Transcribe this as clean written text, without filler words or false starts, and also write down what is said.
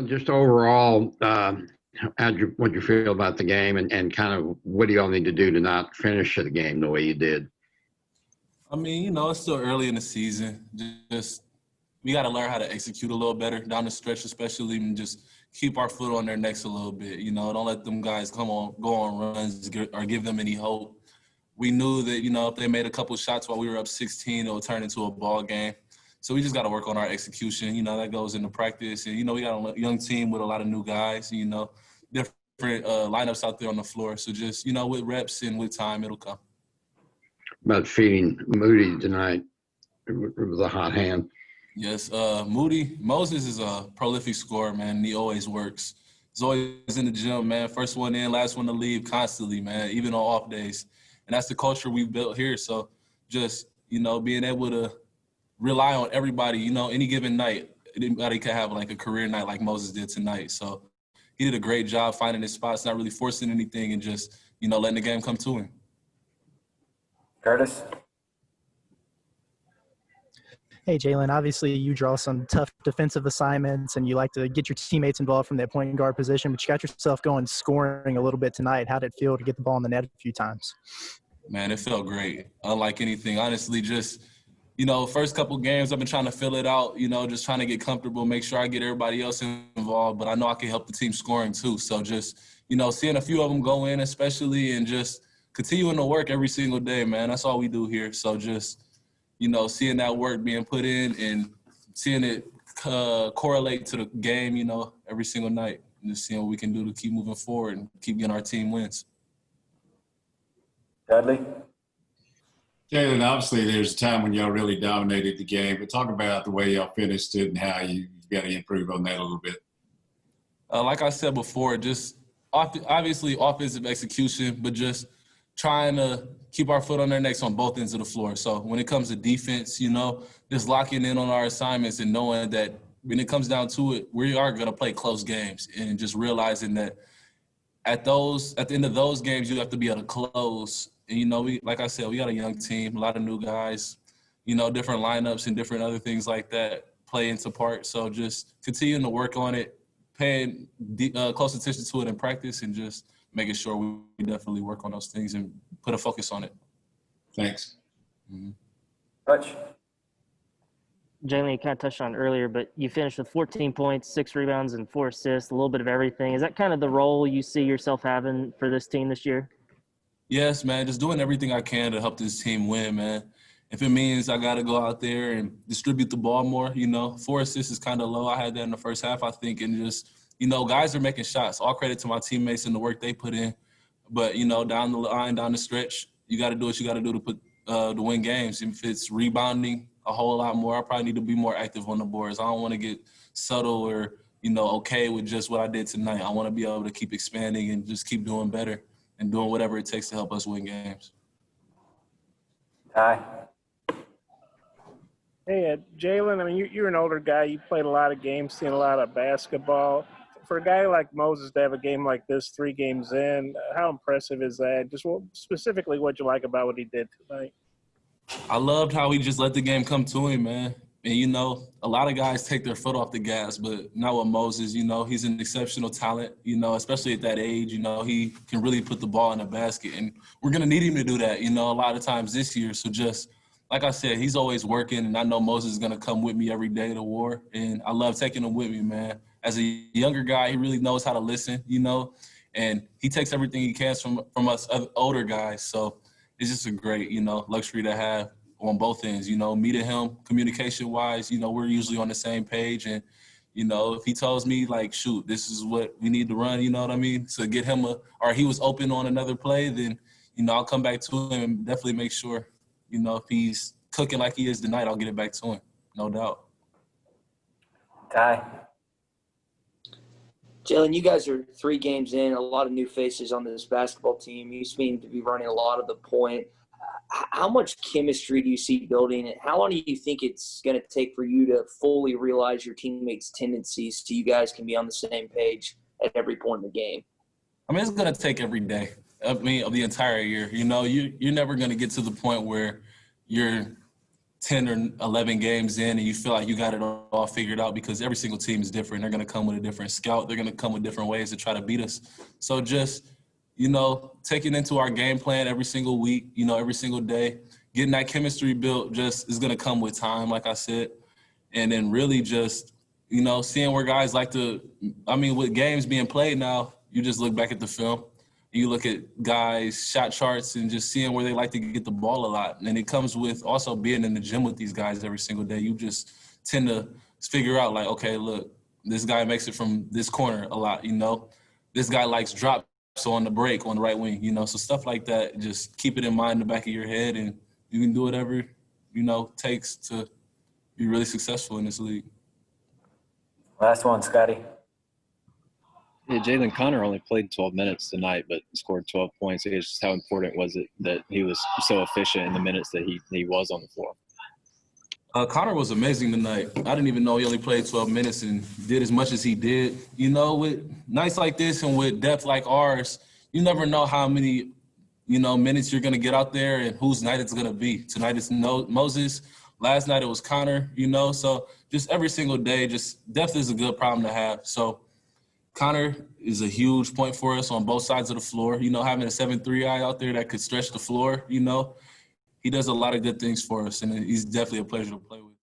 Just overall, what you feel about the game and kind of what do y'all need to do to not finish the game the way you did? I mean, it's still early in the season. Just we got to learn how to execute a little better down the stretch, especially, and just keep our foot on their necks a little bit. Don't let them guys go on runs or give them any hope. We knew that, if they made a couple shots while we were up 16, it would turn into a ball game. So we just got to work on our execution. That goes into practice. And, we got a young team with a lot of new guys, different lineups out there on the floor. So just, with reps and with time, it'll come. About feeding Moody tonight. It was a hot hand. Yes, Moses is a prolific scorer, man, and he always works. He's always in the gym, man. First one in, last one to leave constantly, man, even on off days. And that's the culture we've built here. So just, being able to rely on everybody, any given night, anybody could have like a career night like Moses did tonight. So he did a great job finding his spots, not really forcing anything and just, letting the game come to him. Curtis? Hey, Jalen, obviously you draw some tough defensive assignments and you like to get your teammates involved from that point guard position, but you got yourself going scoring a little bit tonight. How did it feel to get the ball in the net a few times? Man, it felt great. Unlike anything, honestly, just, first couple games I've been trying to fill it out, just trying to get comfortable, make sure I get everybody else involved, but I know I can help the team scoring too. So just, seeing a few of them go in especially and just continuing to work every single day, man. That's all we do here. So just, seeing that work being put in and seeing it correlate to the game, every single night, and just seeing what we can do to keep moving forward and keep getting our team wins. Dudley? Jalen, obviously there's a time when y'all really dominated the game, but talk about the way y'all finished it and how you've got to improve on that a little bit. Like I said before, just obviously offensive execution, but just trying to keep our foot on their necks on both ends of the floor. So when it comes to defense, just locking in on our assignments and knowing that when it comes down to it, we are going to play close games and just realizing that at the end of those games, you have to be able to close. And, like I said, we got a young team, a lot of new guys, different lineups and different other things like that play into part. So just continuing to work on it, paying close attention to it in practice and just making sure we definitely work on those things and put a focus on it. Thanks. Mm-hmm. Hutch? Jalen, you kind of touched on it earlier, but you finished with 14 points, 6 rebounds, and 4 assists, a little bit of everything. Is that kind of the role you see yourself having for this team this year? Yes, man, just doing everything I can to help this team win, man. If it means I got to go out there and distribute the ball more, 4 assists is kind of low. I had that in the first half, I think, and just – guys are making shots. All credit to my teammates and the work they put in. But, down the line, down the stretch, you got to do what you got to do to put to win games. If it's rebounding a whole lot more, I probably need to be more active on the boards. I don't want to get subtle or, okay with just what I did tonight. I want to be able to keep expanding and just keep doing better and doing whatever it takes to help us win games. Ty? Hey, Jalen, I mean, you're an older guy. You played a lot of games, seen a lot of basketball. For a guy like Moses to have a game like this 3 games in, how impressive is that? Just specifically what you like about what he did tonight? I loved how he just let the game come to him, man. And, a lot of guys take their foot off the gas, but not with Moses. He's an exceptional talent, especially at that age. He can really put the ball in the basket. And we're going to need him to do that, a lot of times this year. So just – like I said, he's always working, and I know Moses is going to come with me every day to war, and I love taking him with me, man. As a younger guy, he really knows how to listen, and he takes everything he can from us older guys. So it's just a great, luxury to have on both ends, me to him, communication-wise, we're usually on the same page, and, if he tells me, like, shoot, this is what we need to run, you know what I mean, to get him or he was open on another play, then, I'll come back to him and definitely make sure, if he's cooking like he is tonight, I'll get it back to him, no doubt. Ty? Jalen, you guys are 3 games in, a lot of new faces on this basketball team. You seem to be running a lot of the point. How much chemistry do you see building, and how long do you think it's going to take for you to fully realize your teammates' tendencies so you guys can be on the same page at every point in the game? I mean, it's going to take every day. Of the entire year. You're never going to get to the point where you're 10 or 11 games in and you feel like you got it all figured out, because every single team is different. They're going to come with a different scout. They're going to come with different ways to try to beat us. So just, taking into our game plan every single week, every single day, getting that chemistry built just is going to come with time, like I said. And then really just, seeing where guys like to – with games being played now, you just look back at the film. You look at guys' shot charts and just seeing where they like to get the ball a lot. And it comes with also being in the gym with these guys every single day. You just tend to figure out, like, okay, look, this guy makes it from this corner a lot, This guy likes drops on the break on the right wing, So stuff like that, just keep it in mind in the back of your head, and you can do whatever, takes to be really successful in this league. Last one, Scotty. Yeah, Jalen Connor only played 12 minutes tonight, but scored 12 points. It's just how important was it that he was so efficient in the minutes that he was on the floor? Connor was amazing tonight. I didn't even know he only played 12 minutes and did as much as he did. With nights like this and with depth like ours, you never know how many, minutes you're going to get out there and whose night it's going to be. Tonight it's Moses. Last night it was Connor, So just every single day, just depth is a good problem to have. So Connor is a huge point for us on both sides of the floor. Having a 7'3" guy out there that could stretch the floor, he does a lot of good things for us, and he's definitely a pleasure to play with.